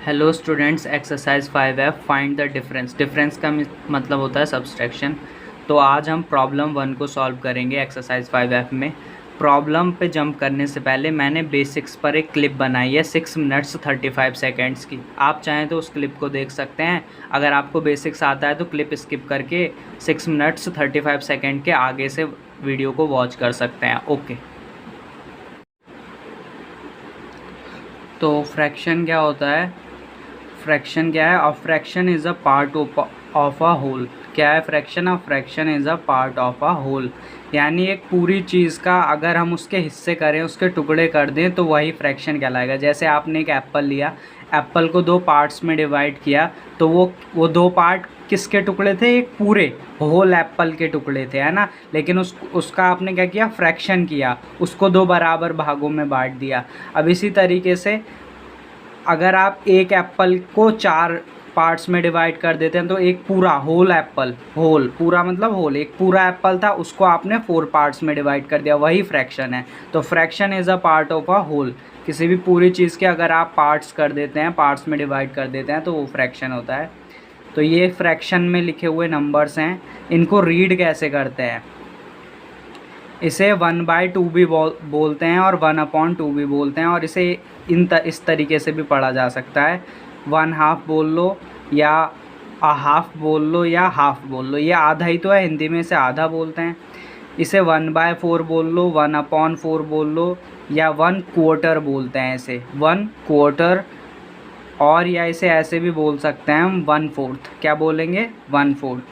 Hello students, exercise 5F find the difference. Difference का मतलब होता है सब्सट्रैक्शन। तो आज हम प्रॉब्लम 1 को सॉल्व करेंगे एक्सरसाइज 5F में। प्रॉब्लम पे जंप करने से पहले मैंने बेसिक्स पर एक क्लिप बनाई है 6 मिनट्स 35 सेकेंड्स की। आप चाहें तो उस क्लिप को देख सकते हैं। अगर आपको बेसिक्स आता है तो क्लिप स्किप करके 6 मिनट्स 35 सेकेंड के आगे से वीडियो को वॉच कर सकते हैं। ओके, तो फ्रैक्शन क्या होता है? फ्रैक्शन क्या है? A fraction is a part of a whole. क्या है fraction? A fraction is a part of a whole, यानी एक पूरी चीज़ का अगर हम उसके हिस्से करें, उसके टुकड़े कर दें तो वही फ्रैक्शन कहलाएगा। जैसे आपने एक एप्पल लिया, एप्पल को 2 पार्ट्स में डिवाइड किया, तो वो 2 पार्ट किसके टुकड़े थे? एक पूरे होल एप्पल के टुकड़े थे, है ना। लेकिन उसका आपने क्या किया? फ्रैक्शन किया, उसको 2 बराबर भागों में बांट दिया। अब इसी तरीके से अगर आप एक एप्पल को 4 पार्ट्स में डिवाइड कर देते हैं तो एक पूरा होल एप्पल, होल पूरा मतलब होल, एक पूरा एप्पल था, उसको आपने 4 पार्ट्स में डिवाइड कर दिया, वही फ्रैक्शन है। तो fraction is a part of a whole. किसी भी पूरी चीज़ के अगर आप पार्ट्स कर देते हैं, पार्ट्स में डिवाइड कर देते हैं, तो वो फ्रैक्शन होता है। तो ये फ्रैक्शन में लिखे हुए नंबर्स हैं, इनको रीड कैसे करते हैं? इसे 1/2 भी बोलते हैं और 1/2 भी बोलते हैं, और इसे इस तरीके से भी पढ़ा जा सकता है। 1/2 बोल लो, या a हाफ बोल लो, या हाफ बोल लो। ये आधा ही तो है, हिंदी में इसे आधा बोलते हैं। इसे 1/4 बोल लो, 1/4 बोल लो, या 1/4 बोलते हैं इसे, 1/4। और या इसे ऐसे भी बोल सकते हैं हम, 1/4। क्या बोलेंगे? 1/4।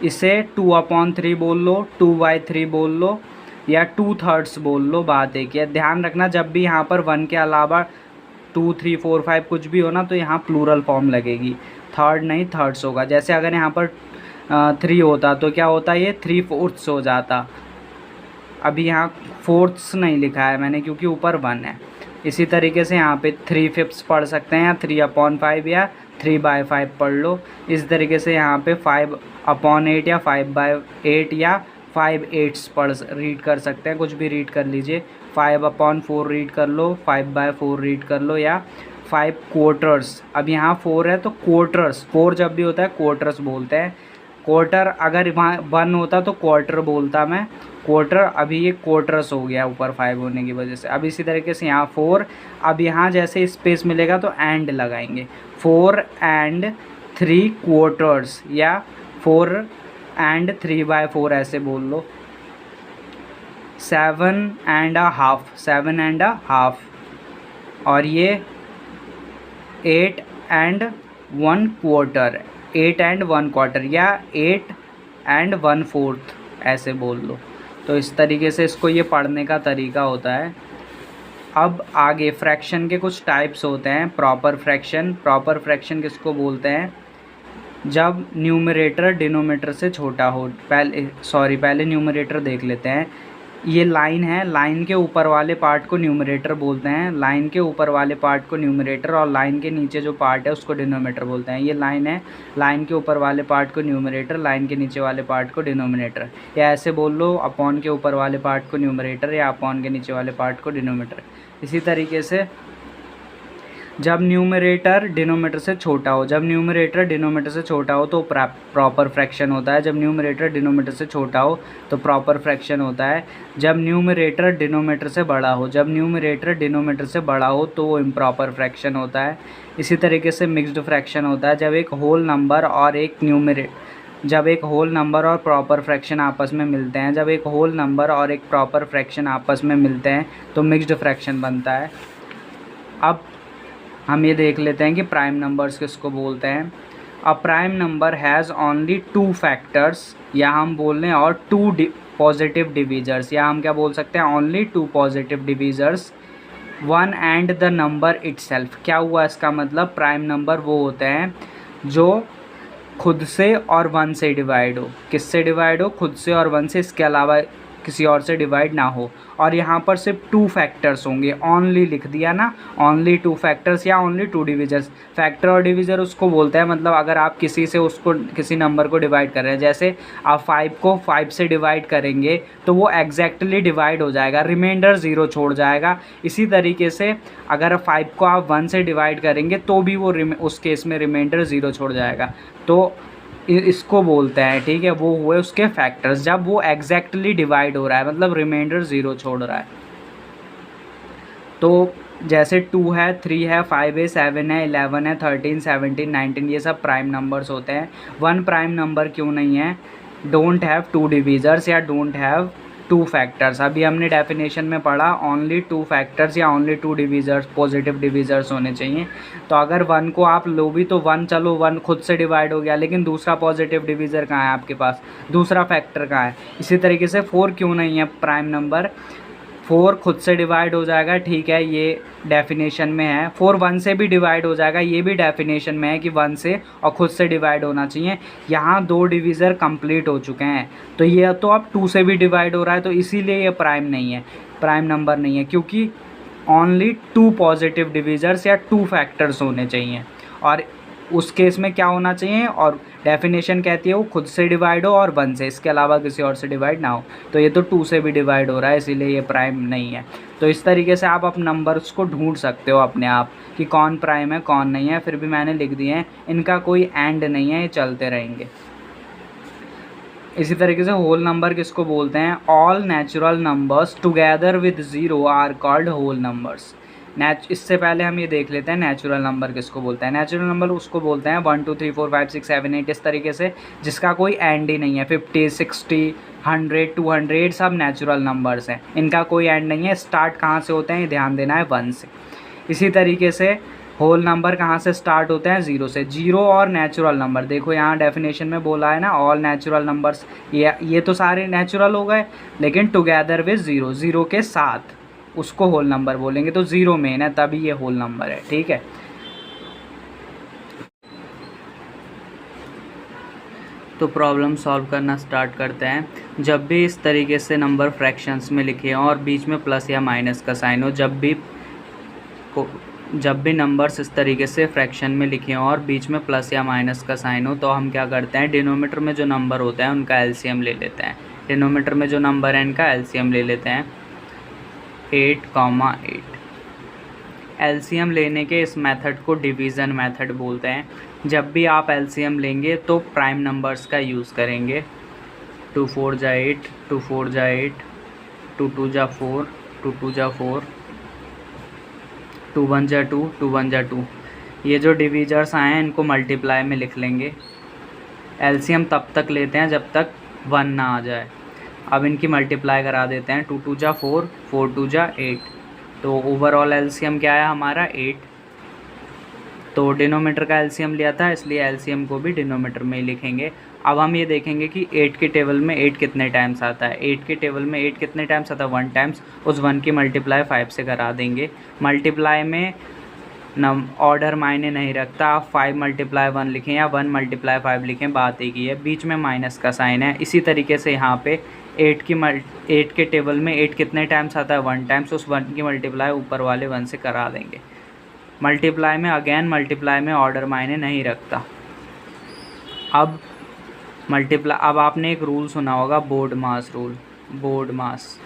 इसे 2/3 बोल लो, 2/3 बोल लो, या 2/3 बोल लो। बात एक है, ध्यान रखना जब भी यहाँ पर 1 के अलावा 2, 3, 4, 5 कुछ भी हो ना, तो यहाँ प्लूरल फॉर्म लगेगी, थर्ड नहीं थर्ड्स होगा। जैसे अगर यहाँ पर 3 होता तो क्या होता? ये 3/4 हो जाता। अभी यहाँ 4 नहीं लिखा है मैंने क्योंकि ऊपर 1 है। इसी तरीके से यहाँ पे 3/5 पढ़ सकते हैं, या 3/5, या 3/5 पढ़ लो। इस तरीके से यहाँ पे 5/8 या 5/8 या 5/8 रीड कर सकते हैं, कुछ भी रीड कर लीजिए। 5/4 रीड कर लो, 5/4 रीड कर लो, या 5/4। अब यहाँ 4 है तो क्वार्टर्स, 4 जब भी होता है क्वार्टर्स बोलते हैं। क्वार्टर अगर वहाँ 1 होता तो क्वार्टर बोलता मैं, क्वार्टर। अभी ये क्वार्टर्स हो गया ऊपर 5 होने की वजह से। अब इसी तरीके से यहाँ 4, अब यहाँ जैसे स्पेस मिलेगा तो एंड लगाएंगे, 4 and 3 क्वार्टर्स, या 4 and 3/4 ऐसे बोल लो। 7.5, 7.5। और ये 8.25, 8.25, या 8.1/4 ऐसे बोल लो। तो इस तरीके से इसको ये पढ़ने का तरीका होता है। अब आगे फ्रैक्शन के कुछ टाइप्स होते हैं। प्रॉपर फ्रैक्शन, प्रॉपर फ्रैक्शन किसको बोलते हैं? जब न्यूमरेटर डिनोमिनेटर से छोटा हो। पहले न्यूमरेटर देख लेते हैं। ये लाइन है, लाइन के ऊपर वाले पार्ट को न्यूमरेटर बोलते हैं, लाइन के ऊपर वाले पार्ट को न्यूमरेटर, और लाइन के नीचे जो पार्ट है उसको डिनोमिनेटर बोलते हैं। ये लाइन है, लाइन के ऊपर वाले पार्ट को न्यूमरेटर, लाइन के नीचे वाले पार्ट को डिनोमिनेटर। या ऐसे बोल लो, अपॉन के ऊपर वाले पार्ट को न्यूमरेटर, या अपॉन के नीचे वाले पार्ट को डिनोमिनेटर। इसी तरीके से जब न्यूमरेटर डिनोमिनेटर से छोटा हो, जब न्यूमरेटर डिनोमिनेटर से छोटा हो तो प्रॉपर फ्रैक्शन होता है। जब न्यूमरेटर डिनोमिनेटर से छोटा हो तो प्रॉपर फ्रैक्शन होता है। जब न्यूमरेटर डिनोमिनेटर से बड़ा हो, जब न्यूमरेटर डिनोमिनेटर से बड़ा हो तो वो इम्प्रॉपर फ्रैक्शन होता है। इसी तरीके से मिक्स्ड फ्रैक्शन होता है। जब एक होल नंबर और प्रॉपर फ्रैक्शन आपस में मिलते हैं, जब एक होल नंबर और एक प्रॉपर फ्रैक्शन आपस में मिलते हैं तो मिक्स्ड फ्रैक्शन बनता है। अब हम ये देख लेते हैं कि प्राइम नंबर्स किसको बोलते हैं। A prime number has only 2 factors, या हम बोल रहे हैं और 2 पॉजिटिव डिवीजर्स, या हम क्या बोल सकते हैं? Only 2 positive divisors, 1 and the number itself. क्या हुआ इसका मतलब? प्राइम नंबर वो होते हैं जो खुद से और 1 से डिवाइड हो। किससे डिवाइड हो? खुद से और 1 से। इसके अलावा किसी और से डिवाइड ना हो। और यहाँ पर सिर्फ 2 फैक्टर्स होंगे, ओनली लिख दिया ना, ओनली 2 फैक्टर्स या ओनली 2 डिविजर्स। फैक्टर और डिविजर उसको बोलते हैं, मतलब अगर आप किसी से उसको किसी नंबर को डिवाइड कर रहे हैं, जैसे आप 5 को 5 से डिवाइड करेंगे तो वो एग्जैक्टली डिवाइड हो जाएगा, रिमाइंडर 0 छोड़ जाएगा। इसी तरीके से अगर 5 को आप 1 से डिवाइड करेंगे तो भी वो उस केस में रिमाइंडर 0 छोड़ जाएगा। तो इसको बोलते हैं, ठीक है, वो हुए उसके फैक्टर्स जब वो एग्जैक्टली डिवाइड हो रहा है, मतलब रिमाइंडर 0 छोड़ रहा है। तो जैसे 2 है, 3 है, 5 है, 7 है, 11 है, 13, 17, 19, ये सब प्राइम नंबर्स होते हैं। 1 प्राइम नंबर क्यों नहीं है? डोंट हैव 2 डिविजर्स या डोंट हैव 2 फैक्टर्स। अभी हमने डेफिनेशन में पढ़ा ओनली 2 फैक्टर्स या ओनली 2 डिविजर्स, पॉजिटिव डिविजर्स होने चाहिए। तो अगर 1 को आप लो भी तो 1, चलो 1 खुद से डिवाइड हो गया, लेकिन दूसरा पॉजिटिव डिविजर कहाँ है आपके पास, दूसरा फैक्टर कहाँ है? इसी तरीके से 4 क्यों नहीं है प्राइम नंबर? 4 खुद से डिवाइड हो जाएगा, ठीक है, ये डेफिनेशन में है। 4 1 से भी डिवाइड हो जाएगा, ये भी डेफिनेशन में है कि 1 से और खुद से डिवाइड होना चाहिए। यहाँ 2 डिविज़र कंप्लीट हो चुके हैं, तो ये तो अब 2 से भी डिवाइड हो रहा है, तो इसीलिए ये प्राइम नहीं है, प्राइम नंबर नहीं है, क्योंकि ओनली 2 पॉजिटिव डिविजर्स या 2 फैक्टर्स होने चाहिए। और उस केस में क्या होना चाहिए, और डेफिनेशन कहती है वो खुद से डिवाइड हो और 1 से, इसके अलावा किसी और से डिवाइड ना हो। तो ये तो 2 से भी डिवाइड हो रहा है, इसीलिए ये प्राइम नहीं है। तो इस तरीके से आप अपने नंबर्स को ढूंढ सकते हो अपने आप कि कौन प्राइम है कौन नहीं है। फिर भी मैंने लिख दिए हैं, इनका कोई एंड नहीं है, ये चलते रहेंगे। इसी तरीके से होल नंबर किसको बोलते हैं? All natural numbers together with 0 are called whole numbers. इससे पहले हम ये देख लेते हैं नेचुरल नंबर किसको बोलते हैं। नेचुरल नंबर उसको बोलते हैं 1 2 3 4 5 6 7 8 इस तरीके से, जिसका कोई एंड ही नहीं है। 50 60 100 200 सब नेचुरल नंबर्स हैं, इनका कोई एंड नहीं है। स्टार्ट कहाँ से होते हैं, ये ध्यान देना है, 1 से। इसी तरीके से होल नंबर कहाँ से स्टार्ट होते हैं? 0 से। 0 और नेचुरल नंबर, देखो यहाँ डेफिनेशन में बोला है ना, ऑल नेचुरल नंबर्स, ये तो सारे नेचुरल हो गए, लेकिन टुगेदर विद 0, 0 के साथ उसको होल नंबर बोलेंगे। तो 0 मेन है, तभी ये होल नंबर है, ठीक है। तो प्रॉब्लम सॉल्व करना स्टार्ट करते हैं। जब भी इस तरीके से नंबर फ्रैक्शंस में लिखे हों और बीच में प्लस या माइनस का साइन हो, जब भी नंबर्स इस तरीके से फ्रैक्शन में लिखे हों और बीच में प्लस या माइनस का साइन हो, तो हम क्या करते हैं, डिनोमीटर में जो नंबर होता है उनका एलसीएम ले लेते हैं। डिनोमीटर में जो नंबर है इनका एलसीएम ले लेते हैं, 8,8। एलसीएम लेने के इस मेथड को डिवीज़न मेथड बोलते हैं। जब भी आप एलसीएम लेंगे तो प्राइम नंबर्स का यूज़ करेंगे। 2 4 जा 8, 2 4 जा 8, 2 2 जा 4, 2 2 जा 4, 2 1 जा 2, 2 1 जा 2। ये जो डिवीजर्स आए हैं इनको मल्टीप्लाई में लिख लेंगे। एलसीएम तब तक लेते हैं जब तक 1 ना आ जाए। अब इनकी मल्टीप्लाई करा देते हैं। 2 2 जा 4, 4 2 जा 8, तो ओवरऑल एलसीएम क्या है हमारा? 8। तो डिनोमीटर का एलसीएम लिया था, इसलिए एलसीएम को भी डिनोमीटर में ही लिखेंगे। अब हम ये देखेंगे कि 8 के टेबल में 8 कितने टाइम्स आता है। 8 के टेबल में 8 कितने टाइम्स आता है? 1 टाइम्स। उस 1 की मल्टीप्लाई 5 से करा देंगे। मल्टीप्लाई में ऑर्डर मायने नहीं रखता, आप 5 × 1 लिखें या 1 × 5 लिखें, बात एक ही है। बीच में माइनस का साइन है। इसी तरीके से यहाँ पे 8 के टेबल में 8 कितने टाइम्स आता है? 1 टाइम्स। उस 1 की मल्टीप्लाई ऊपर वाले 1 से करा देंगे। मल्टीप्लाई में अगेन मल्टीप्लाई में ऑर्डर मायने नहीं रखता। अब आपने एक रूल सुना होगा, BODMAS rule. BODMAS,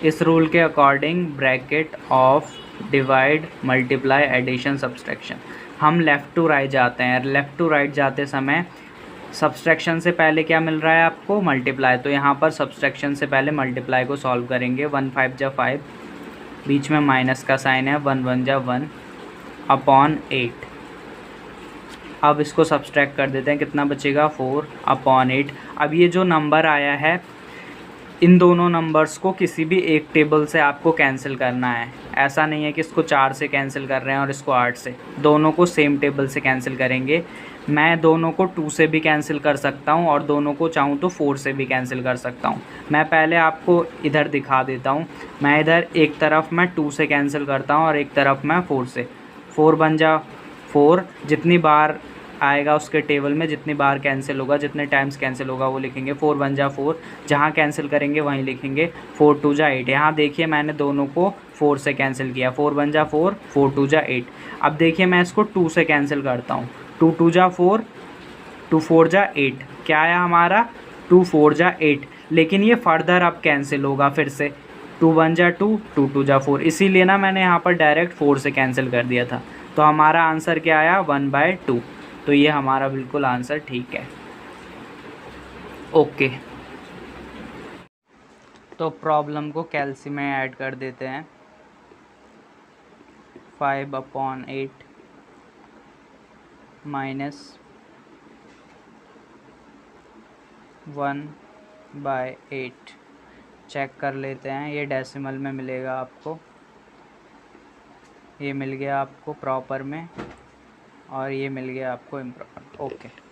इस रूल के according bracket of divide multiply addition subtraction, हम लेफ़्ट टू राइट जाते हैं। लेफ़्ट टू राइट जाते समय सब्सट्रैक्शन से पहले क्या मिल रहा है आपको? मल्टीप्लाई। तो यहाँ पर सब्सट्रैक्शन से पहले मल्टीप्लाई को सॉल्व करेंगे। 1 5 जा 5, बीच में माइनस का साइन है। 1 1 जा 1 अपॉन 8। अब इसको सब्सट्रैक्ट कर देते हैं, कितना बचेगा? 4 अपॉन 8। अब ये जो नंबर आया है, इन दोनों नंबर्स को किसी भी एक टेबल से आपको कैंसिल करना है। ऐसा नहीं है कि इसको 4 से कैंसिल कर रहे हैं और इसको 8 से, दोनों को सेम टेबल से कैंसिल करेंगे। मैं दोनों को 2 से भी कैंसिल कर सकता हूं और दोनों को चाहूं तो 4 से भी कैंसिल कर सकता हूं। मैं पहले आपको इधर दिखा देता हूं। मैं इधर एक तरफ मैं 2 से कैंसिल करता हूं और एक तरफ मैं 4 से। 4 बन जा 4, जितनी बार आएगा उसके टेबल में, जितनी बार कैंसिल होगा, जितने टाइम्स कैंसिल होगा वो लिखेंगे। 4 1 जा 4, जहाँ कैंसिल करेंगे वहीं लिखेंगे। 4 2 जा 8, यहाँ देखिए मैंने दोनों को 4 से कैंसिल किया। 4 1 जा 4, 4 2 जा 8। अब देखिए मैं इसको 2 से कैंसिल करता हूँ। 2 2 जा 4, 2 4 जा 8, क्या आया हमारा 2 4 जा 8। लेकिन ये फर्दर अब कैंसिल होगा फिर से। 2 1 जा 2, 2 2 जा 4, इसीलिए ना मैंने यहाँ पर डायरेक्ट 4 से कैंसिल कर दिया था। तो हमारा आंसर क्या आया 1/2। तो ये हमारा बिल्कुल आंसर ठीक है। ओके, तो प्रॉब्लम को कैलसी में ऐड कर देते हैं। 5/8 माइनस 1/8 चेक कर लेते हैं। ये डेसिमल में मिलेगा आपको, ये मिल गया आपको प्रॉपर में, और ये मिल गया आपको इम्प्रॉपर। ओके।